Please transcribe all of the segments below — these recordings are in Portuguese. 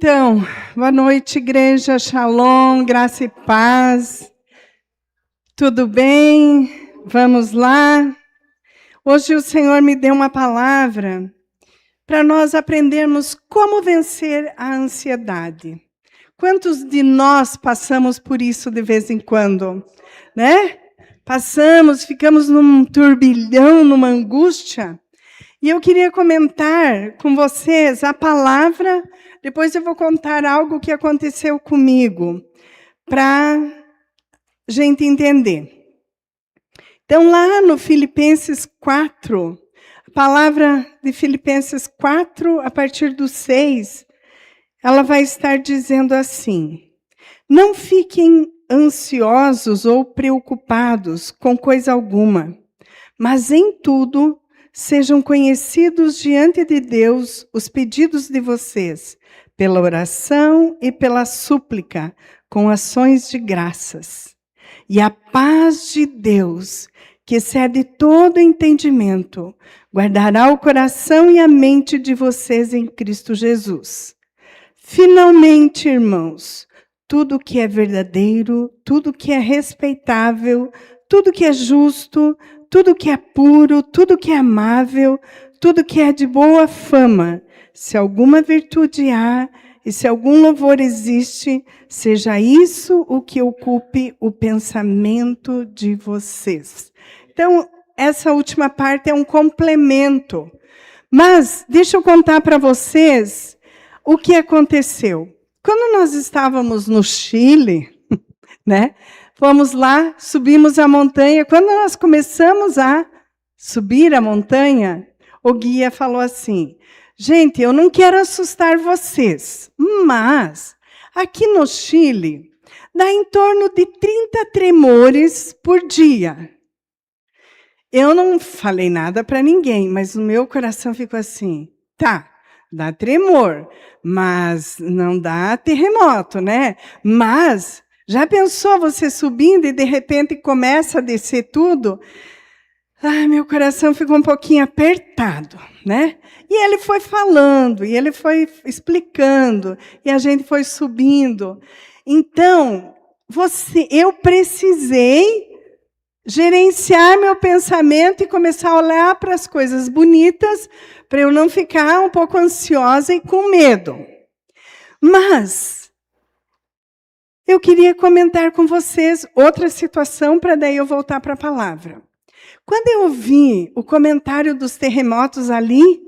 Então, boa noite, igreja, shalom, graça e paz. Tudo bem? Vamos lá. Hoje o Senhor me deu uma palavra para nós aprendermos como vencer a ansiedade. Quantos de nós passamos por isso de vez em quando, né? Passamos, ficamos num turbilhão, numa angústia. E eu queria comentar com vocês a palavra. Depois eu vou contar algo que aconteceu comigo, para a gente entender. Então, lá no Filipenses 4, a palavra de Filipenses 4, a partir do 6, ela vai estar dizendo assim: não fiquem ansiosos ou preocupados com coisa alguma, mas em tudo sejam conhecidos diante de Deus os pedidos de vocês, pela oração e pela súplica, com ações de graças. E a paz de Deus, que excede todo entendimento, guardará o coração e a mente de vocês em Cristo Jesus. Finalmente, irmãos, tudo que é verdadeiro, tudo que é respeitável, tudo que é justo, tudo que é puro, tudo que é amável, tudo que é de boa fama, se alguma virtude há e se algum louvor existe, seja isso o que ocupe o pensamento de vocês. Então, essa última parte é um complemento. Mas, deixa eu contar para vocês o que aconteceu. Quando nós estávamos no Chile, né? Fomos lá, subimos a montanha. Quando nós começamos a subir a montanha, o guia falou assim: gente, eu não quero assustar vocês, mas aqui no Chile dá em torno de 30 tremores por dia. Eu não falei nada para ninguém, mas o meu coração ficou assim: tá, dá tremor, mas não dá terremoto, né? Mas já pensou você subindo e de repente começa a descer tudo? Ai, meu coração ficou um pouquinho apertado, né? E ele foi falando, e ele foi explicando, e a gente foi subindo. Então, eu precisei gerenciar meu pensamento e começar a olhar para as coisas bonitas, para eu não ficar um pouco ansiosa e com medo. Mas eu queria comentar com vocês outra situação, para daí eu voltar para a palavra. Quando eu vi o comentário dos terremotos ali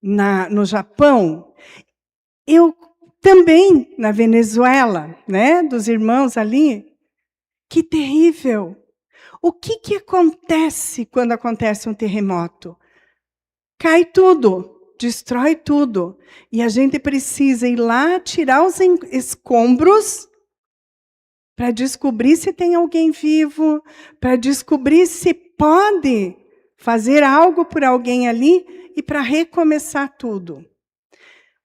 no Japão, eu também na Venezuela, né, dos irmãos ali, que terrível. O que acontece quando acontece um terremoto? Cai tudo, destrói tudo. E a gente precisa ir lá tirar os escombros para descobrir se tem alguém vivo, para descobrir se pode fazer algo por alguém ali e para recomeçar tudo.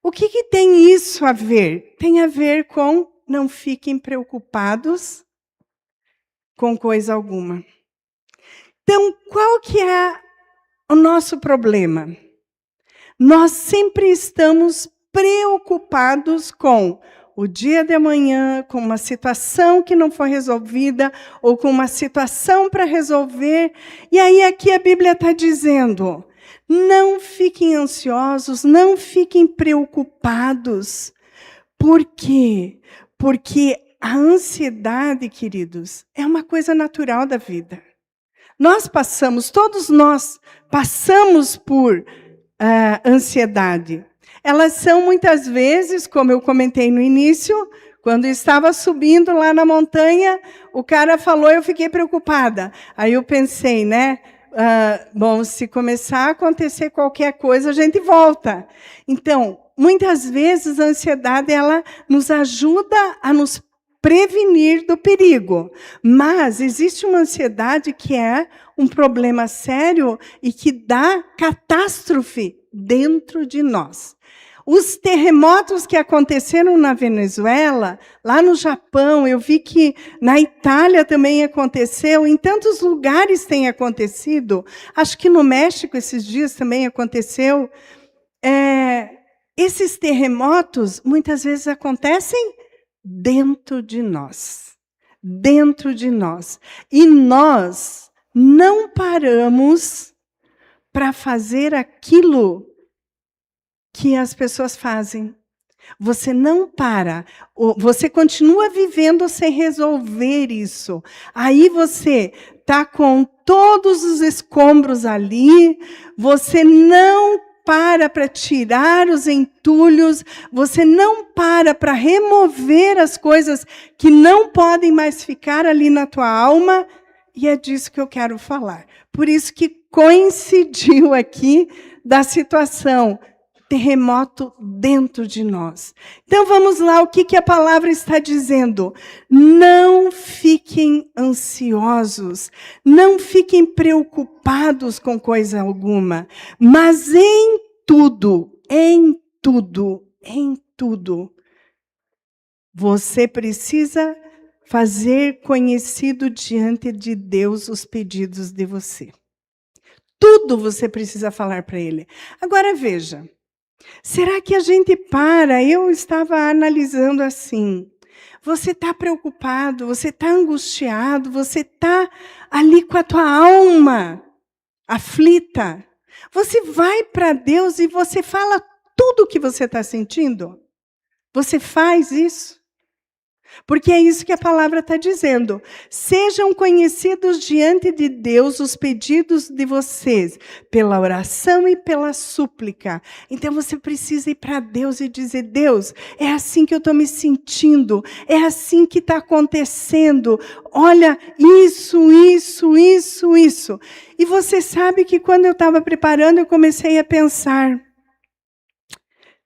O que tem isso a ver? Tem a ver com não fiquem preocupados com coisa alguma. Então, qual que é o nosso problema? Nós sempre estamos preocupados com o dia de amanhã, com uma situação que não foi resolvida, ou com uma situação para resolver. E aí aqui a Bíblia está dizendo: não fiquem ansiosos, não fiquem preocupados. Por quê? Porque a ansiedade, queridos, é uma coisa natural da vida. Todos nós passamos por ansiedade. Elas são muitas vezes, como eu comentei no início, quando eu estava subindo lá na montanha, o cara falou, eu fiquei preocupada. Aí eu pensei, né? Bom, se começar a acontecer qualquer coisa, a gente volta. Então, muitas vezes a ansiedade ela nos ajuda a nos prevenir do perigo. Mas existe uma ansiedade que é um problema sério e que dá catástrofe dentro de nós. Os terremotos que aconteceram na Venezuela, lá no Japão, eu vi que na Itália também aconteceu, em tantos lugares tem acontecido. Acho que no México esses dias também aconteceu. Esses terremotos muitas vezes acontecem dentro de nós. Dentro de nós. E nós não paramos para fazer aquilo que as pessoas fazem. Você não para. Você continua vivendo sem resolver isso. Aí você está com todos os escombros ali, você não para tirar os entulhos, você não para remover as coisas que não podem mais ficar ali na tua alma, e é disso que eu quero falar. Por isso que coincidiu aqui da situação terremoto dentro de nós. Então vamos lá, o que a palavra está dizendo? Não fiquem ansiosos, não fiquem preocupados com coisa alguma, mas em tudo, você precisa fazer conhecido diante de Deus os pedidos de você. Tudo você precisa falar para Ele. Agora veja, será que a gente para? Eu estava analisando assim. Você está preocupado, você está angustiado, você está ali com a tua alma aflita. Você vai para Deus e você fala tudo o que você está sentindo? Você faz isso? Porque é isso que a palavra está dizendo. Sejam conhecidos diante de Deus os pedidos de vocês, pela oração e pela súplica. Então você precisa ir para Deus e dizer, Deus, é assim que eu estou me sentindo, é assim que está acontecendo. Olha, isso. E você sabe que quando eu estava preparando, eu comecei a pensar.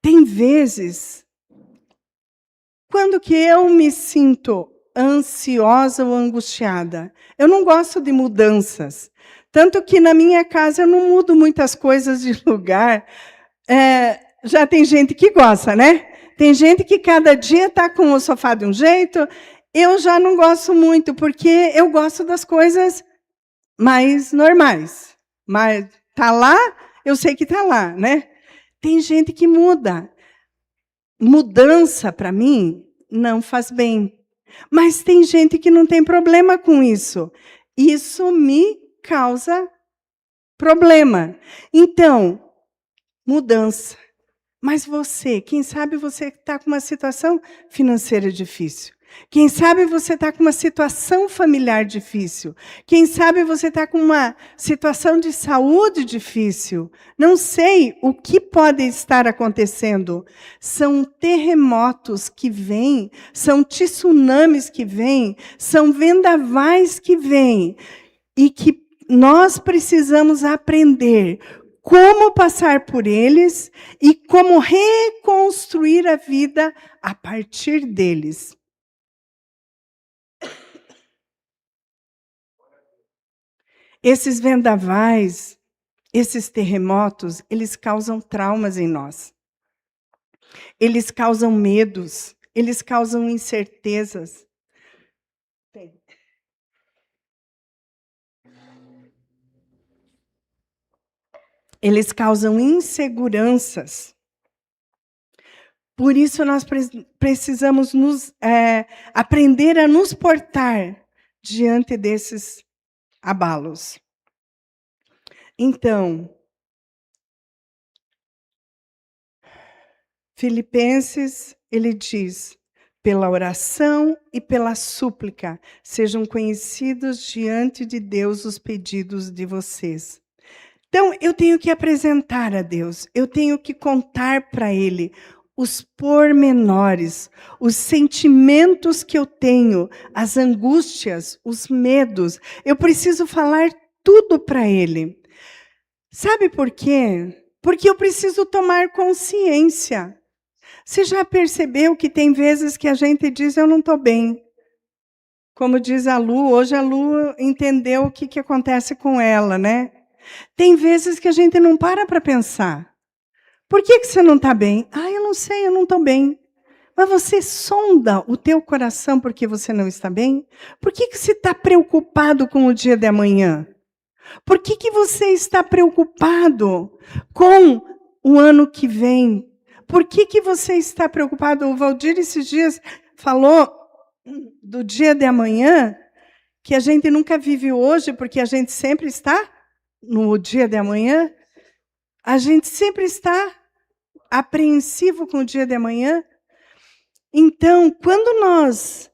Tem vezes... Quando que eu me sinto ansiosa ou angustiada? Eu não gosto de mudanças. Tanto que na minha casa eu não mudo muitas coisas de lugar. Já tem gente que gosta, né? Tem gente que cada dia está com o sofá de um jeito. Eu já não gosto muito, porque eu gosto das coisas mais normais. Mas está lá, eu sei que está lá, né? Tem gente que muda. Mudança, para mim, não faz bem. Mas tem gente que não tem problema com isso. Isso me causa problema. Então, mudança. Mas você, quem sabe você está com uma situação financeira difícil. Quem sabe você está com uma situação familiar difícil. Quem sabe você está com uma situação de saúde difícil. Não sei o que pode estar acontecendo. São terremotos que vêm, são tsunamis que vêm, são vendavais que vêm. E que nós precisamos aprender como passar por eles e como reconstruir a vida a partir deles. Esses vendavais, esses terremotos, eles causam traumas em nós. Eles causam medos, eles causam incertezas. Eles causam inseguranças. Por isso, nós precisamos aprender a nos portar diante desses abalos. Então, Filipenses, ele diz, pela oração e pela súplica, sejam conhecidos diante de Deus os pedidos de vocês. Então, eu tenho que apresentar a Deus, eu tenho que contar para Ele os pormenores, os sentimentos que eu tenho, as angústias, os medos. Eu preciso falar tudo para Ele. Sabe por quê? Porque eu preciso tomar consciência. Você já percebeu que tem vezes que a gente diz, eu não estou bem? Como diz a Lu, hoje a Lu entendeu o que acontece com ela, né? Tem vezes que a gente não para pensar. Por que você não está bem? Eu não sei, eu não estou bem. Mas você sonda o teu coração porque você não está bem? Por que você está preocupado com o dia de amanhã? Por que você está preocupado com o ano que vem? Por que você está preocupado? O Valdir esses dias falou do dia de amanhã, que a gente nunca vive hoje, porque a gente sempre está no dia de amanhã. A gente sempre está apreensivo com o dia de amanhã. Então, quando nós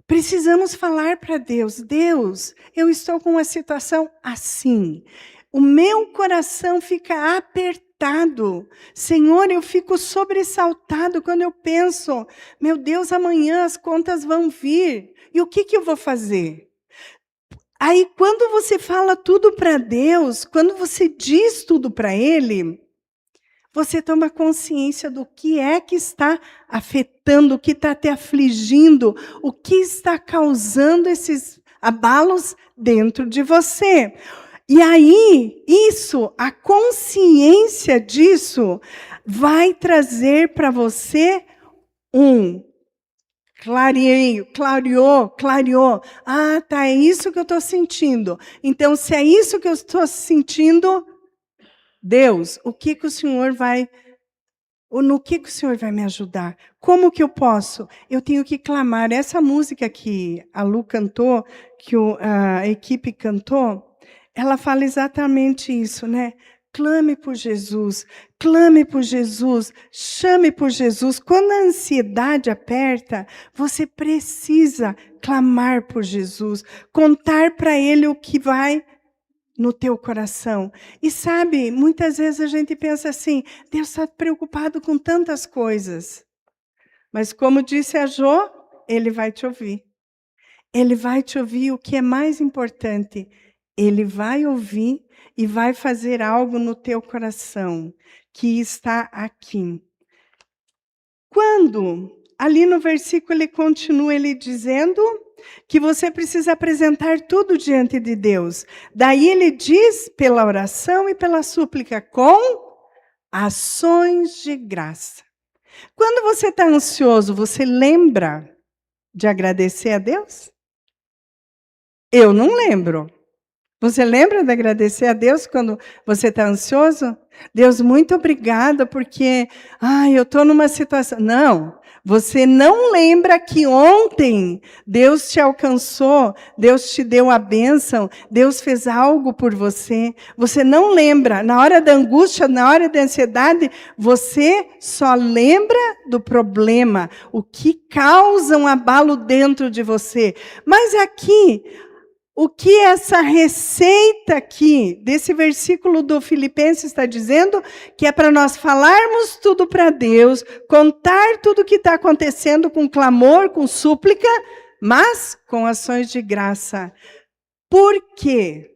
precisamos falar para Deus, Deus, eu estou com uma situação assim, o meu coração fica apertado, Senhor, eu fico sobressaltado quando eu penso, meu Deus, amanhã as contas vão vir, e o que eu vou fazer? Aí, quando você fala tudo para Deus, quando você diz tudo para Ele, você toma consciência do que é que está afetando, o que está te afligindo, o que está causando esses abalos dentro de você. E aí, a consciência disso, vai trazer para você clareou. É isso que eu estou sentindo. Então, se é isso que eu estou sentindo, Deus, no que o Senhor vai me ajudar? Como que eu posso? Eu tenho que clamar. Essa música que a Lu cantou, que a equipe cantou, ela fala exatamente isso, né? Clame por Jesus, chame por Jesus. Quando a ansiedade aperta, você precisa clamar por Jesus, contar para Ele o que vai no teu coração. E sabe, muitas vezes a gente pensa assim, Deus está preocupado com tantas coisas. Mas como disse a Jô, Ele vai te ouvir. Ele vai te ouvir, o que é mais importante. Ele vai ouvir e vai fazer algo no teu coração, que está aqui. Quando, ali no versículo, ele continua ele dizendo que você precisa apresentar tudo diante de Deus. Daí ele diz, pela oração e pela súplica, com ações de graça. Quando você está ansioso, você lembra de agradecer a Deus? Eu não lembro. Você lembra de agradecer a Deus quando você está ansioso? Deus, muito obrigada, porque eu estou numa situação... Não, você não lembra que ontem Deus te alcançou, Deus te deu a bênção, Deus fez algo por você. Você não lembra. Na hora da angústia, na hora da ansiedade, você só lembra do problema, o que causa um abalo dentro de você. Mas aqui... O que essa receita aqui, desse versículo do Filipenses está dizendo, que é para nós falarmos tudo para Deus, contar tudo o que está acontecendo com clamor, com súplica, mas com ações de graça. Por quê?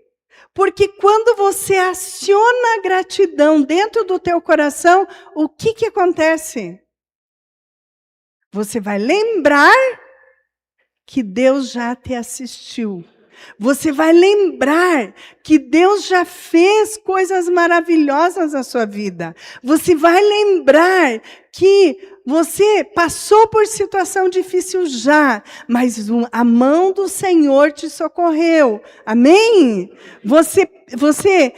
Porque quando você aciona a gratidão dentro do teu coração, o que acontece? Você vai lembrar que Deus já te assistiu. Você vai lembrar que Deus já fez coisas maravilhosas na sua vida. Você vai lembrar que você passou por situação difícil já, mas a mão do Senhor te socorreu. Amém? Você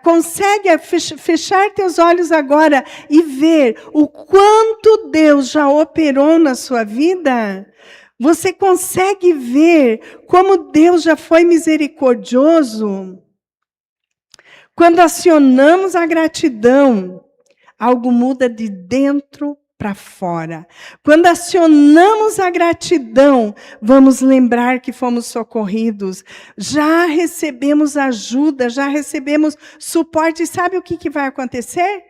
consegue fechar teus olhos agora e ver o quanto Deus já operou na sua vida? Você consegue ver como Deus já foi misericordioso? Quando acionamos a gratidão, algo muda de dentro para fora. Quando acionamos a gratidão, vamos lembrar que fomos socorridos. Já recebemos ajuda, já recebemos suporte. E sabe o que vai acontecer?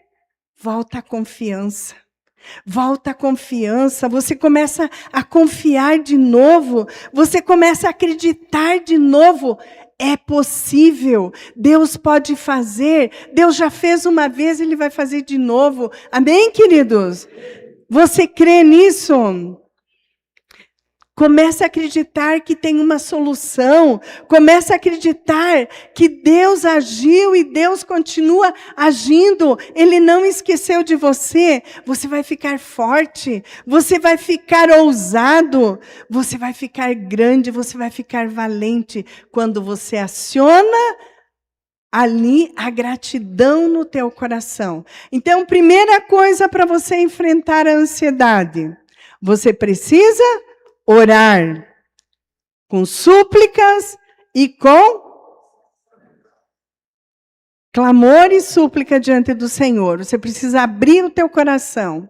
Volta a confiança. Volta a confiança, você começa a confiar de novo, você começa a acreditar de novo. É possível. Deus pode fazer. Deus já fez uma vez, Ele vai fazer de novo. Amém, queridos? Você crê nisso? Comece a acreditar que tem uma solução. Comece a acreditar que Deus agiu e Deus continua agindo. Ele não esqueceu de você. Você vai ficar forte. Você vai ficar ousado. Você vai ficar grande. Você vai ficar valente. Quando você aciona ali a gratidão no teu coração. Então, primeira coisa para você enfrentar a ansiedade. Você precisa orar com súplicas e com clamor e súplica diante do Senhor. Você precisa abrir o teu coração.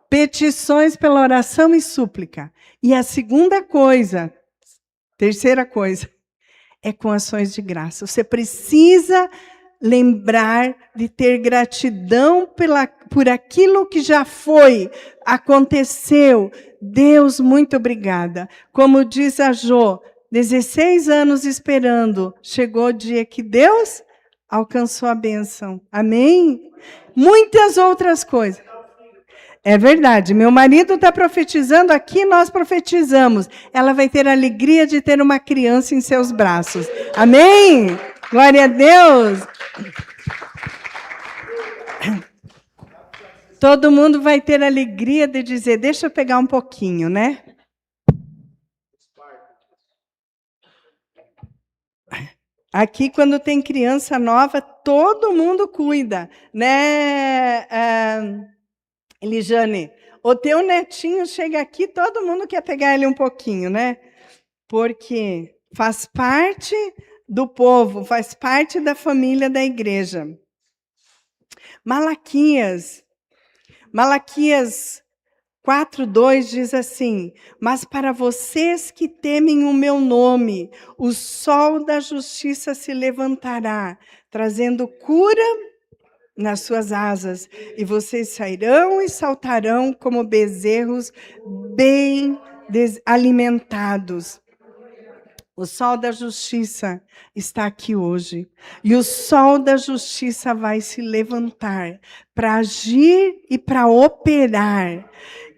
Petições pela oração e súplica. E a segunda coisa, terceira coisa, é com ações de graça. Você precisa lembrar de ter gratidão por aquilo que já foi, aconteceu. Deus, muito obrigada. Como diz a Jô, 16 anos esperando, chegou o dia que Deus alcançou a bênção. Amém? Muitas outras coisas. É verdade, meu marido está profetizando aqui, nós profetizamos. Ela vai ter a alegria de ter uma criança em seus braços. Amém? Glória a Deus. Todo mundo vai ter a alegria de dizer, deixa eu pegar um pouquinho, né? Aqui, quando tem criança nova, todo mundo cuida, né, Elijane? O teu netinho chega aqui, todo mundo quer pegar ele um pouquinho, né? Porque faz parte do povo, faz parte da família da igreja. Malaquias 4:2 diz assim: mas para vocês que temem o meu nome, o sol da justiça se levantará, trazendo cura nas suas asas, e vocês sairão e saltarão como bezerros bem alimentados. O sol da justiça está aqui hoje. E o sol da justiça vai se levantar para agir e para operar.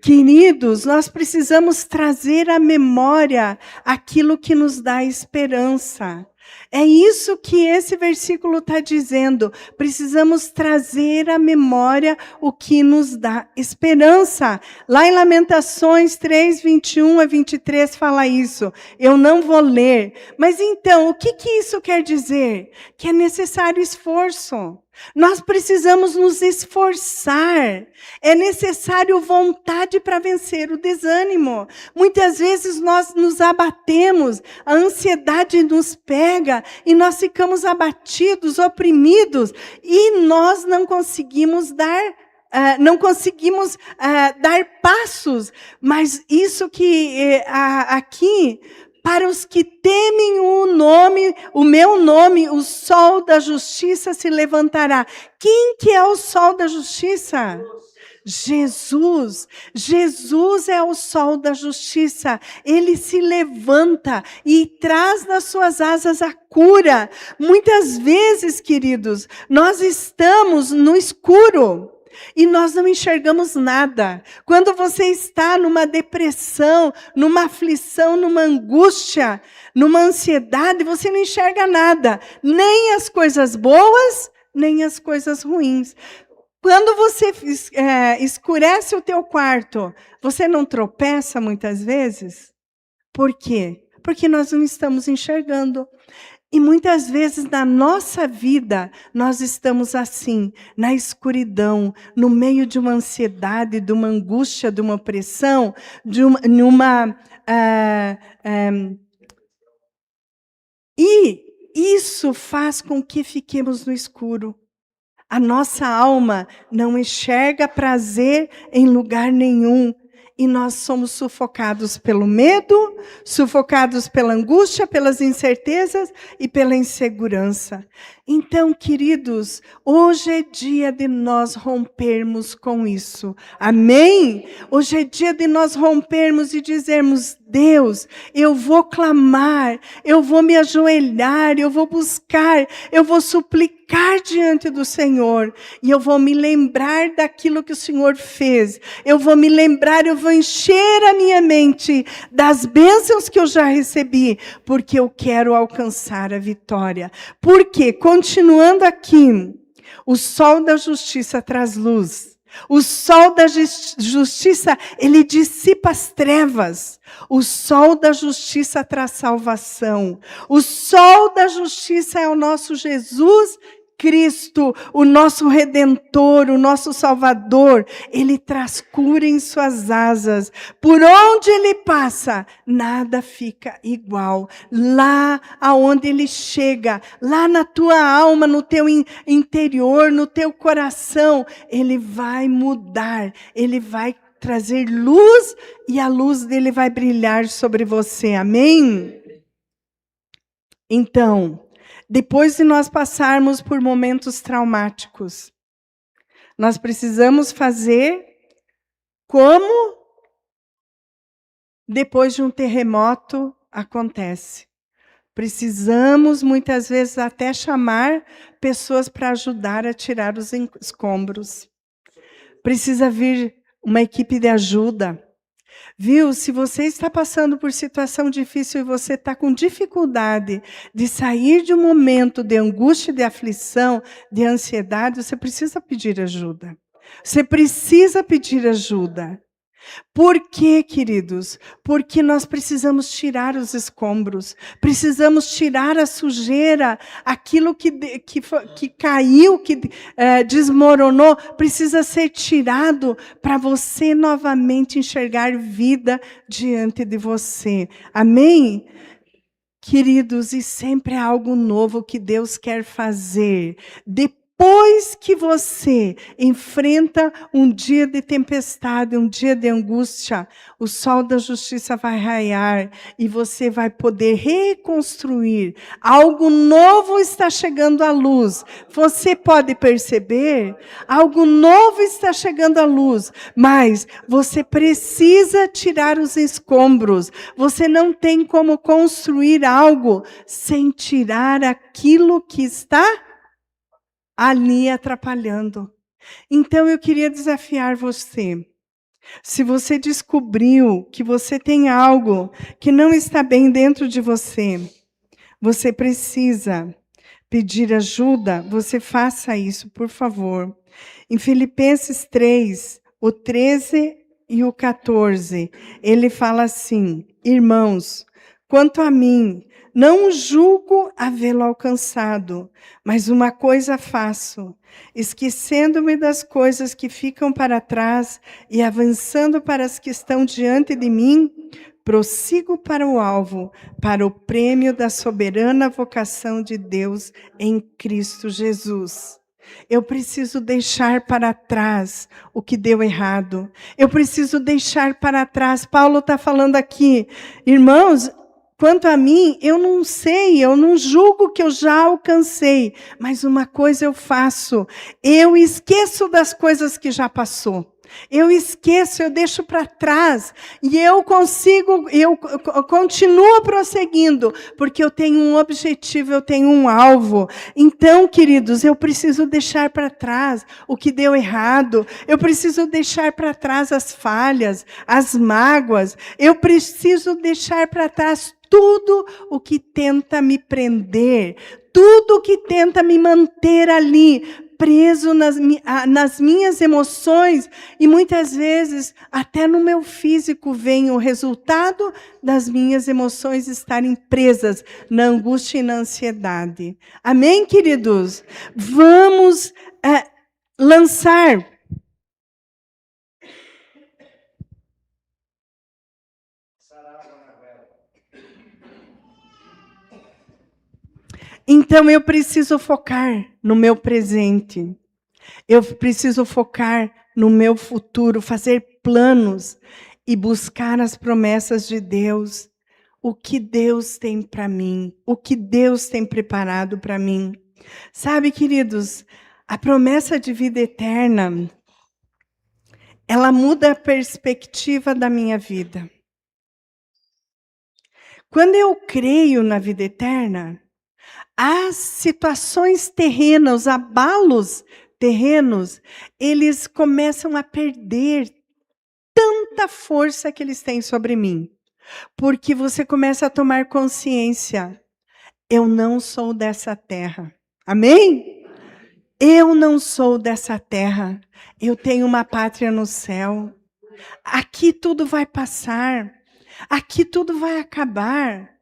Queridos, nós precisamos trazer à memória aquilo que nos dá esperança. É isso que esse versículo está dizendo. Precisamos trazer à memória o que nos dá esperança. Lá em Lamentações 3:21-23 fala isso. Eu não vou ler. Mas então, o que isso quer dizer? Que é necessário esforço. Nós precisamos nos esforçar. É necessário vontade para vencer o desânimo. Muitas vezes nós nos abatemos, a ansiedade nos pega e nós ficamos abatidos, oprimidos e nós não conseguimos dar dar passos. Mas isso que aqui para os que temem o meu nome, o sol da justiça se levantará. Quem que é o sol da justiça? Jesus. Jesus é o sol da justiça. Ele se levanta e traz nas suas asas a cura. Muitas vezes, queridos, nós estamos no escuro. E nós não enxergamos nada. Quando você está numa depressão, numa aflição, numa angústia, numa ansiedade, você não enxerga nada. Nem as coisas boas, nem as coisas ruins. Quando você escurece o teu quarto, você não tropeça muitas vezes? Por quê? Porque nós não estamos enxergando. E muitas vezes na nossa vida, nós estamos assim, na escuridão, no meio de uma ansiedade, de uma angústia, de uma opressão, e isso faz com que fiquemos no escuro. A nossa alma não enxerga prazer em lugar nenhum. e nós somos sufocados pelo medo, sufocados pela angústia, pelas incertezas e pela insegurança. Então, queridos, hoje é dia de nós rompermos com isso. Amém? Hoje é dia de nós rompermos e dizermos: Deus, eu vou clamar, eu vou me ajoelhar, eu vou buscar, eu vou suplicar diante do Senhor. E eu vou me lembrar daquilo que o Senhor fez. Eu vou me lembrar, eu vou encher a minha mente das bênçãos que eu já recebi, porque eu quero alcançar a vitória. Porque, continuando aqui, o sol da justiça traz luz. O sol da justiça, ele dissipa as trevas. O sol da justiça traz salvação. O sol da justiça é o nosso Jesus Cristo, o nosso Redentor, o nosso Salvador. Ele traz cura em suas asas. Por onde ele passa, nada fica igual. Lá aonde ele chega, lá na tua alma, no teu interior, no teu coração, ele vai mudar, ele vai trazer luz e a luz dele vai brilhar sobre você. Amém? Então, depois de nós passarmos por momentos traumáticos, nós precisamos fazer como depois de um terremoto acontece. Precisamos, muitas vezes, até chamar pessoas para ajudar a tirar os escombros. Precisa vir uma equipe de ajuda. Viu? Se você está passando por situação difícil e você está com dificuldade de sair de um momento de angústia, de aflição, de ansiedade, você precisa pedir ajuda. Você precisa pedir ajuda. Por quê, queridos? Porque nós precisamos tirar os escombros, precisamos tirar a sujeira, aquilo que caiu, que desmoronou, precisa ser tirado para você novamente enxergar vida diante de você. Amém? Queridos, e sempre há algo novo que Deus quer fazer. Depois que você enfrenta um dia de tempestade, um dia de angústia, o sol da justiça vai raiar e você vai poder reconstruir. Algo novo está chegando à luz. Você pode perceber? Algo novo está chegando à luz, mas você precisa tirar os escombros. Você não tem como construir algo sem tirar aquilo que está ali atrapalhando. Então, eu queria desafiar você. Se você descobriu que você tem algo que não está bem dentro de você, você precisa pedir ajuda, você faça isso, por favor. Em Filipenses 3, o 13 e o 14, ele fala assim: irmãos, quanto a mim, não julgo havê-lo alcançado, mas uma coisa faço, esquecendo-me das coisas que ficam para trás e avançando para as que estão diante de mim, prossigo para o alvo, para o prêmio da soberana vocação de Deus em Cristo Jesus. Eu preciso deixar para trás o que deu errado. Eu preciso deixar para trás. Paulo está falando aqui, irmãos, quanto a mim, eu não sei, eu não julgo que eu já alcancei, mas uma coisa eu faço, eu esqueço das coisas que já passou. Eu esqueço, eu deixo para trás, e eu continuo prosseguindo, porque eu tenho um objetivo, eu tenho um alvo. Então, queridos, eu preciso deixar para trás o que deu errado, eu preciso deixar para trás as falhas, as mágoas, eu preciso deixar para trás tudo o que tenta me prender, tudo o que tenta me manter ali, preso nas minhas emoções, e muitas vezes até no meu físico vem o resultado das minhas emoções estarem presas na angústia e na ansiedade. Amém, queridos? Vamos lançar. Então, eu preciso focar no meu presente. Eu preciso focar no meu futuro, fazer planos. e buscar as promessas de Deus. O que Deus tem para mim, o que Deus tem preparado para mim. Sabe, queridos, a promessa de vida eterna, ela muda a perspectiva da minha vida. Quando eu creio na vida eterna, as situações terrenas, os abalos terrenos, eles começam a perder tanta força que eles têm sobre mim. Porque você começa a tomar consciência. Eu não sou dessa terra. Amém? Eu não sou dessa terra. Eu tenho uma pátria no céu. Aqui tudo vai passar. Aqui tudo vai acabar.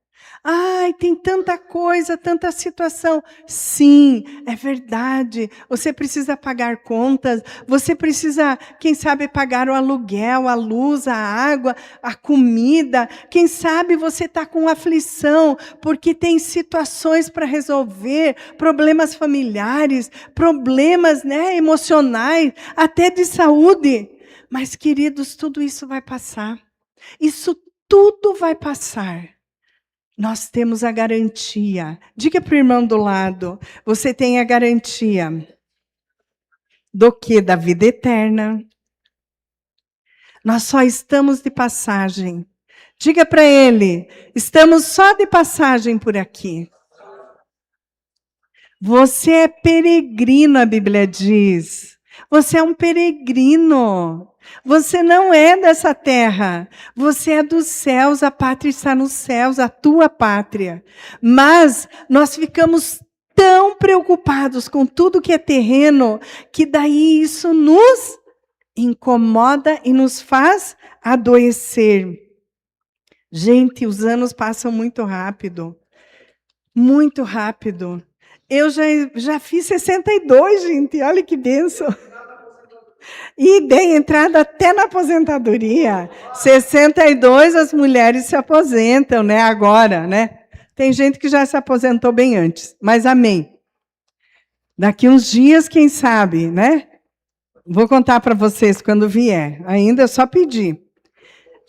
Ai, tem tanta coisa, tanta situação. Sim, é verdade. Você precisa pagar contas. Você precisa, quem sabe, pagar o aluguel, a luz, a água, a comida. Quem sabe você está com aflição, porque tem situações para resolver, problemas familiares, problemas, emocionais, até de saúde. Mas, queridos, tudo isso vai passar. Isso tudo vai passar. Nós temos a garantia. Diga para o irmão do lado, você tem a garantia do quê? Da vida eterna. Nós só estamos de passagem. Diga para ele, estamos só de passagem por aqui. Você é peregrino, a Bíblia diz. Você é um peregrino. Você não é dessa terra. Você é dos céus, a pátria está nos céus, a tua pátria. Mas nós ficamos tão preocupados com tudo que é terreno, que daí isso nos incomoda e nos faz adoecer. Gente, os anos passam muito rápido. Muito rápido. Eu já fiz 62, gente. Olha que bênção. E dei entrada até na aposentadoria. 62, as mulheres se aposentam, né? Agora, né? Tem gente que já se aposentou bem antes. Mas amém. Daqui uns dias, quem sabe, né? Vou contar para vocês quando vier. Ainda é só pedir.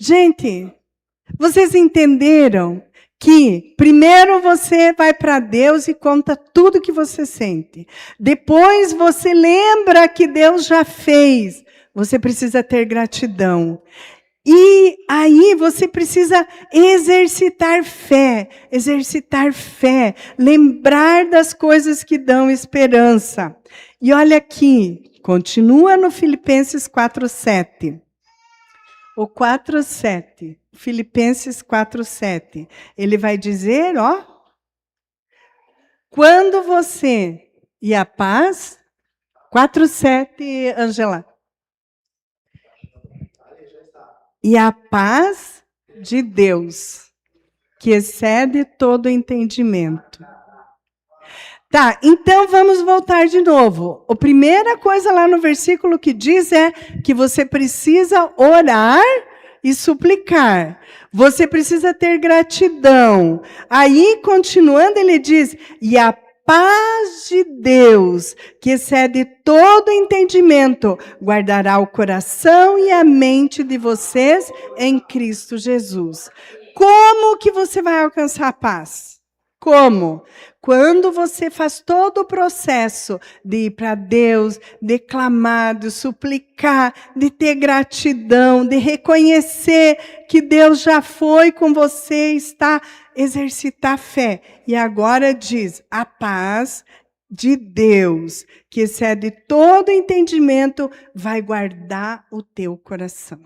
Gente, vocês entenderam que primeiro você vai para Deus e conta tudo que você sente. Depois você lembra que Deus já fez. Você precisa ter gratidão. E aí você precisa exercitar fé, lembrar das coisas que dão esperança. E olha aqui, continua no Filipenses 4:7. O 4:7. Filipenses 4:7. Ele vai dizer, quando você e a paz, 4:7, Angela. E a paz de Deus, que excede todo entendimento. Tá, então vamos voltar de novo. A primeira coisa lá no versículo que diz é que você precisa orar e suplicar. Você precisa ter gratidão. Aí, continuando, ele diz, e a paz de Deus, que excede todo entendimento, guardará o coração e a mente de vocês em Cristo Jesus. Como que você vai alcançar a paz? Como? Quando você faz todo o processo de ir para Deus, de clamar, de suplicar, de ter gratidão, de reconhecer que Deus já foi com você, está exercitar fé. E agora diz, a paz de Deus, que excede todo entendimento, vai guardar o teu coração.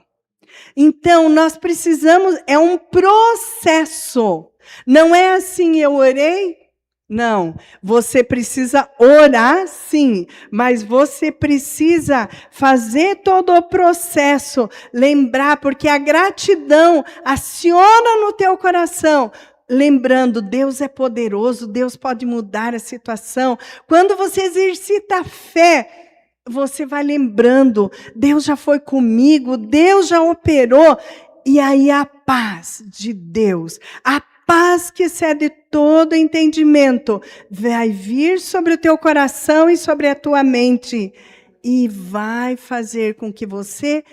Então, nós precisamos, é um processo. Não é assim, eu orei? Não, você precisa orar sim, mas você precisa fazer todo o processo, lembrar, porque a gratidão aciona no teu coração, lembrando, Deus é poderoso, Deus pode mudar a situação. Quando você exercita a fé, você vai lembrando, Deus já foi comigo, Deus já operou, e aí a paz de Deus, a paz que excede todo entendimento, vai vir sobre o teu coração e sobre a tua mente, e vai fazer com que você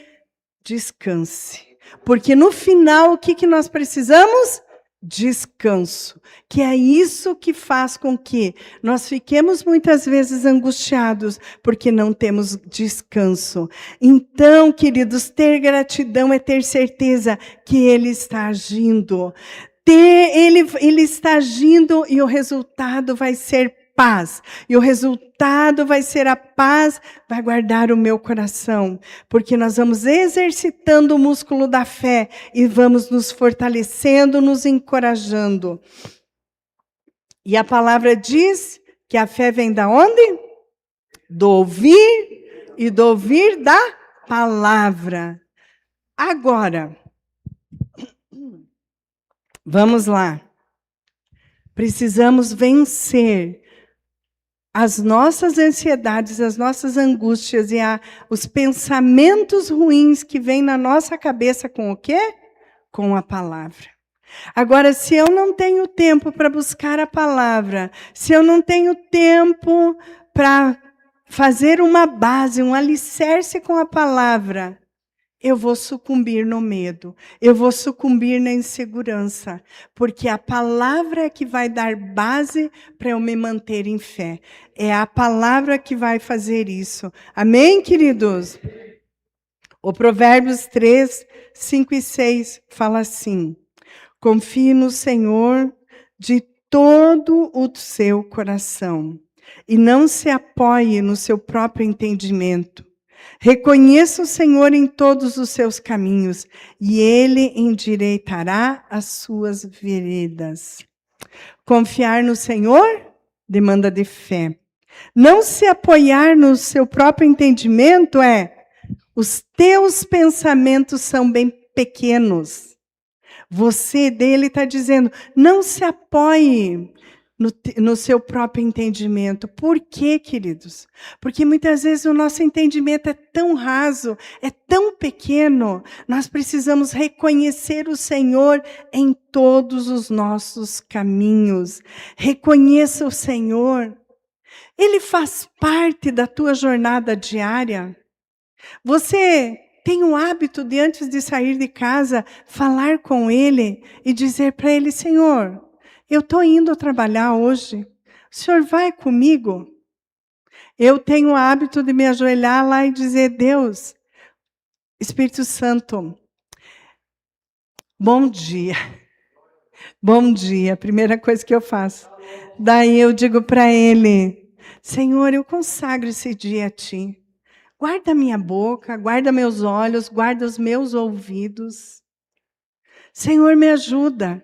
descanse. Porque no final, o que nós precisamos? Descanso. Que é isso que faz com que nós fiquemos muitas vezes angustiados, porque não temos descanso. Então, queridos, ter gratidão é ter certeza que Ele está agindo. Ele está agindo e o resultado vai ser paz. E o resultado vai ser a paz, vai guardar o meu coração. Porque nós vamos exercitando o músculo da fé e vamos nos fortalecendo, nos encorajando. E a palavra diz que a fé vem da onde? Do ouvir e do ouvir da palavra. Agora, vamos lá. Precisamos vencer as nossas ansiedades, as nossas angústias e os pensamentos ruins que vêm na nossa cabeça com o quê? Com a palavra. Agora, se eu não tenho tempo para buscar a palavra, se eu não tenho tempo para fazer uma base, um alicerce com a palavra, eu vou sucumbir no medo, eu vou sucumbir na insegurança, porque a palavra é que vai dar base para eu me manter em fé. É a palavra que vai fazer isso. Amém, queridos? O Provérbios 3, 5 e 6 fala assim: confie no Senhor de todo o seu coração, e não se apoie no seu próprio entendimento. Reconheça o Senhor em todos os seus caminhos, e Ele endireitará as suas veredas. Confiar no Senhor demanda de fé. Não se apoiar no seu próprio entendimento os teus pensamentos são bem pequenos. Você dele está dizendo, não se apoie no seu próprio entendimento. Por quê, queridos? Porque muitas vezes o nosso entendimento é tão raso, é tão pequeno. Nós precisamos reconhecer o Senhor em todos os nossos caminhos. Reconheça o Senhor. Ele faz parte da tua jornada diária. Você tem o hábito de, antes de sair de casa, falar com Ele e dizer para Ele, Senhor, eu estou indo trabalhar hoje, o Senhor vai comigo? Eu tenho o hábito de me ajoelhar lá e dizer, Deus, Espírito Santo, bom dia. Bom dia, a primeira coisa que eu faço. Daí eu digo para Ele, Senhor, eu consagro esse dia a Ti. Guarda minha boca, guarda meus olhos, guarda os meus ouvidos. Senhor, me ajuda.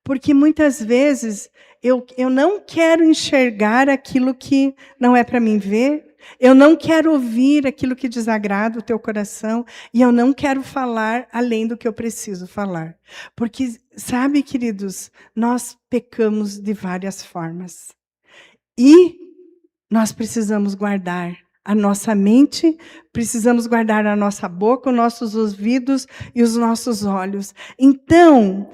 Porque muitas vezes eu não quero enxergar aquilo que não é para mim ver. Eu não quero ouvir aquilo que desagrada o teu coração. E eu não quero falar além do que eu preciso falar. Porque, sabe, queridos, nós pecamos de várias formas. E nós precisamos guardar a nossa mente, precisamos guardar a nossa boca, os nossos ouvidos e os nossos olhos. Então,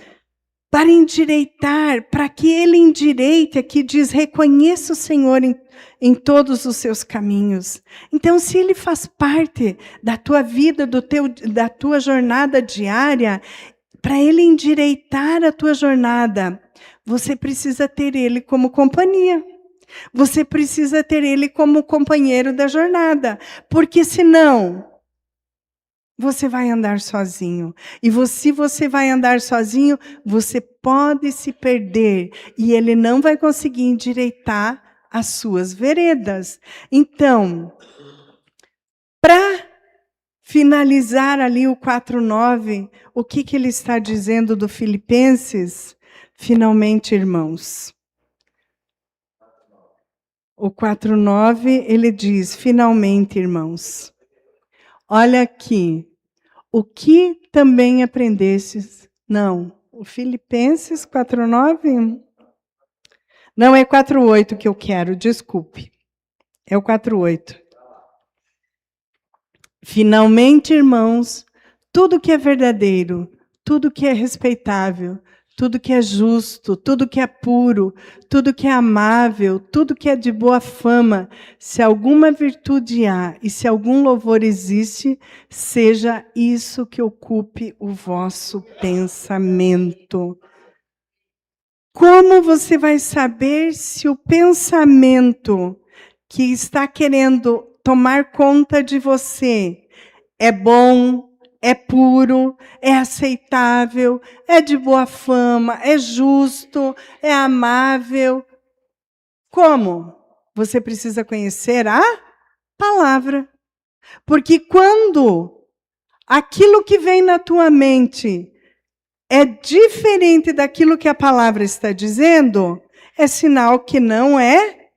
para endireitar, para que Ele endireite, aqui diz, reconheça o Senhor em todos os seus caminhos. Então, se Ele faz parte da tua vida, da tua jornada diária, para Ele endireitar a tua jornada, você precisa ter Ele como companhia. Você precisa ter Ele como companheiro da jornada, porque senão você vai andar sozinho. E se você vai andar sozinho, você pode se perder e Ele não vai conseguir endireitar as suas veredas. Então, para finalizar ali o 4:9, o que Ele está dizendo do Filipenses? Finalmente, irmãos. O 4:9, ele diz, finalmente, irmãos, olha aqui, o que também aprendestes? Não, o Filipenses 4:9? Não, é 4:8 que eu quero, desculpe. É o 4:8. Finalmente, irmãos, tudo que é verdadeiro, tudo que é respeitável, tudo que é justo, tudo que é puro, tudo que é amável, tudo que é de boa fama, se alguma virtude há e se algum louvor existe, seja isso que ocupe o vosso pensamento. Como você vai saber se o pensamento que está querendo tomar conta de você é bom, é puro, é aceitável, é de boa fama, é justo, é amável? Como? Você precisa conhecer a palavra. Porque quando aquilo que vem na tua mente é diferente daquilo que a palavra está dizendo, é sinal que não é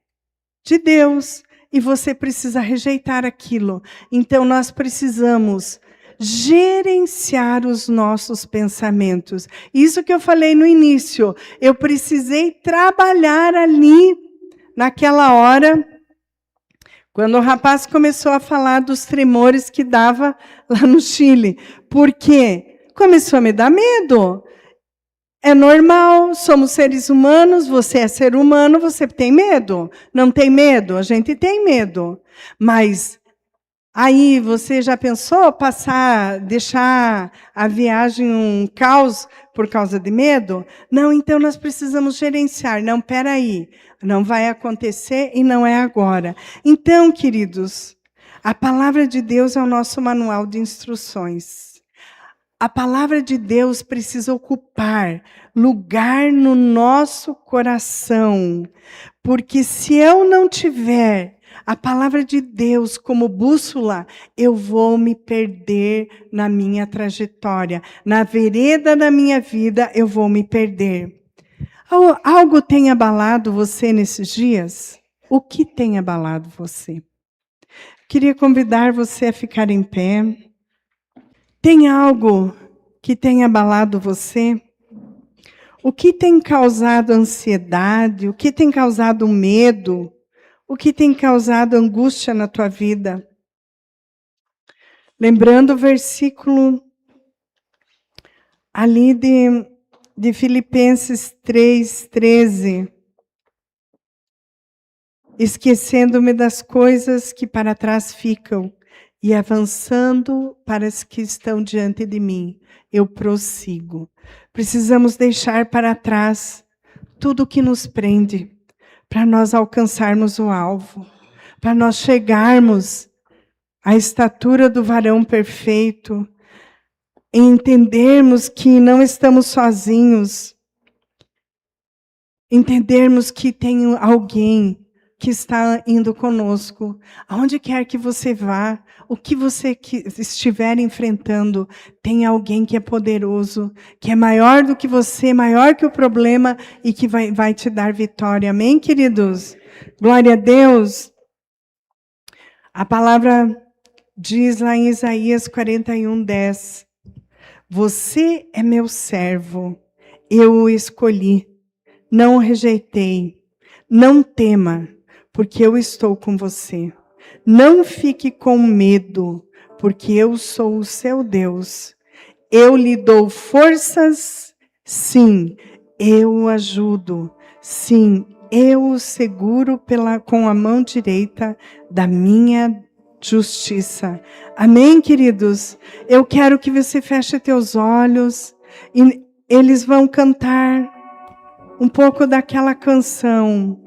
de Deus. E você precisa rejeitar aquilo. Então, nós precisamos gerenciar os nossos pensamentos. Isso que eu falei no início. Eu precisei trabalhar ali, naquela hora, quando o rapaz começou a falar dos tremores que dava lá no Chile. Por quê? Começou a me dar medo. É normal, somos seres humanos, você é ser humano, você tem medo. Não tem medo? A gente tem medo. Mas aí você já pensou deixar a viagem um caos por causa de medo? Não, então nós precisamos gerenciar. Não, peraí, não vai acontecer e não é agora. Então, queridos, a palavra de Deus é o nosso manual de instruções. A palavra de Deus precisa ocupar lugar no nosso coração. Porque se eu não tiver a palavra de Deus como bússola, eu vou me perder na minha trajetória. Na vereda da minha vida, eu vou me perder. Algo tem abalado você nesses dias? O que tem abalado você? Queria convidar você a ficar em pé. Tem algo que tem abalado você? O que tem causado ansiedade? O que tem causado medo? O que tem causado angústia na tua vida? Lembrando o versículo ali de Filipenses 3:13. Esquecendo-me das coisas que para trás ficam e avançando para as que estão diante de mim, eu prossigo. Precisamos deixar para trás tudo o que nos prende, para nós alcançarmos o alvo, para nós chegarmos à estatura do varão perfeito, e entendermos que não estamos sozinhos, entendermos que tem alguém que está indo conosco. Aonde quer que você vá, o que você estiver enfrentando, tem alguém que é poderoso, que é maior do que você, maior que o problema e que vai te dar vitória. Amém, queridos? Glória a Deus. A palavra diz lá em Isaías 41:10. Você é meu servo, eu o escolhi, não o rejeitei. Não tema, porque eu estou com você. Não fique com medo, porque eu sou o seu Deus. Eu lhe dou forças, sim, eu o ajudo. Sim, eu o seguro com a mão direita da minha justiça. Amém, queridos? Eu quero que você feche teus olhos e eles vão cantar um pouco daquela canção.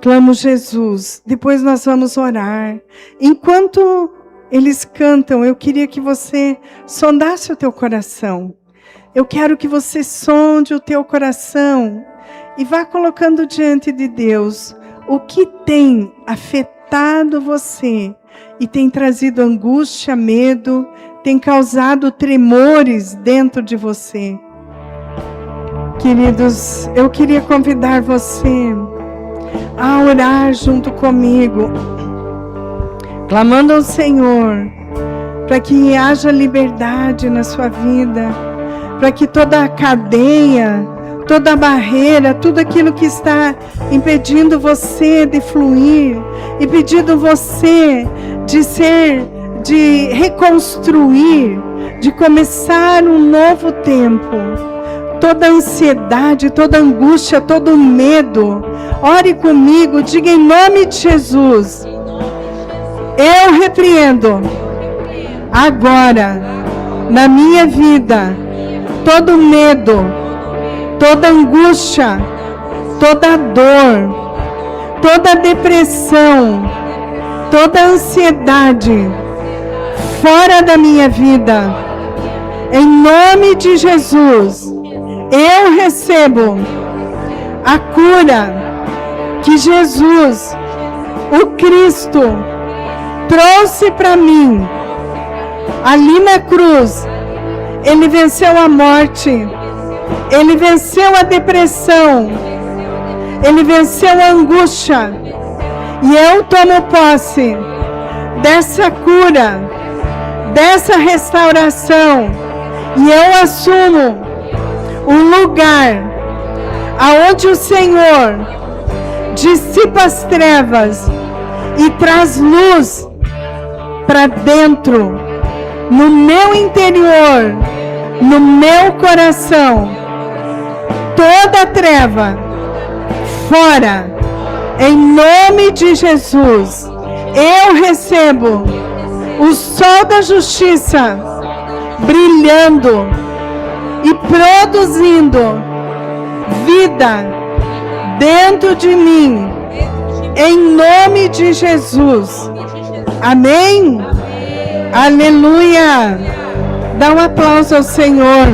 Clamo Jesus. Depois nós vamos orar. Enquanto eles cantam, eu queria que você sondasse o teu coração. Eu quero que você sonde o teu coração e vá colocando diante de Deus o que tem afetado você e tem trazido angústia, medo, tem causado tremores dentro de você. Queridos, eu queria convidar você a orar junto comigo, clamando ao Senhor, para que haja liberdade na sua vida, para que toda a cadeia, toda a barreira, tudo aquilo que está impedindo você de fluir, impedindo você de reconstruir, de começar um novo tempo, toda ansiedade, toda angústia, todo medo. Ore comigo, diga em nome de Jesus. Eu repreendo agora na minha vida todo medo, toda angústia, toda dor, toda depressão, toda ansiedade fora da minha vida. Em nome de Jesus, eu recebo a cura que Jesus, o Cristo, trouxe para mim. Ali na cruz, Ele venceu a morte, Ele venceu a depressão, Ele venceu a angústia. E eu tomo posse dessa cura, dessa restauração. E eu assumo o lugar aonde o Senhor dissipa as trevas e traz luz para dentro, no meu interior, no meu coração. Toda treva fora, em nome de Jesus. Eu recebo o sol da justiça brilhando e produzindo vida dentro de mim, em nome de Jesus. Amém? Aleluia! Dá um aplauso ao Senhor.